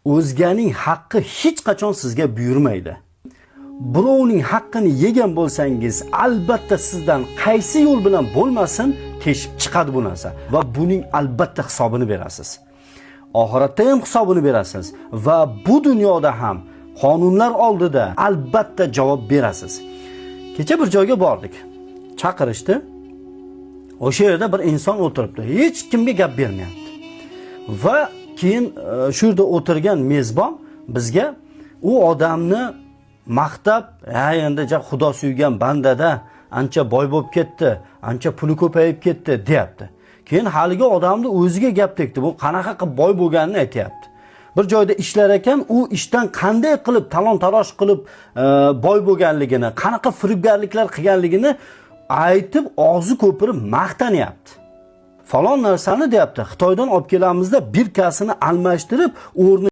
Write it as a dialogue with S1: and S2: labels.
S1: O'zganing haqqi hech qachon sizga buyurmaydi. Birovning haqqini yegan bo'lsangiz, albatta sizdan qaysi yo'l bilan bo'lmasin teshib chiqadi bu narsa va buning albatta hisobini berasiz. Oxiratda ham hisobini berasiz va bu dunyoda ham qonunlar oldida albatta javob berasiz. Kecha bir joyga bordik. Chaqirishdi. O'sha yerda bir inson o'tiribdi. Hech kimga gap bermayapti. Va keyin shu yerda o'tirgan mezbon bizga u odamni maqtab, endi Xudo suygan bandada ancha boy bo'lib ketdi, ancha puli ko'payib ketdi deyapti. Keyin haligi odamni o'ziga gap tekdi. Bu qanaqa qilib boy bo'lganini aytayapti. Bir joyda ishlar ekan, u ishdan qanday qilib talon-taroj qilib boy bo'lganligini, qanaqa firibgarliklar qilganligini aytib, og'zi ko'pirib maqtanyapti. Falon narsani deyapti. Xitoydan olib kelamizda bir kasini almashtirib, o'rni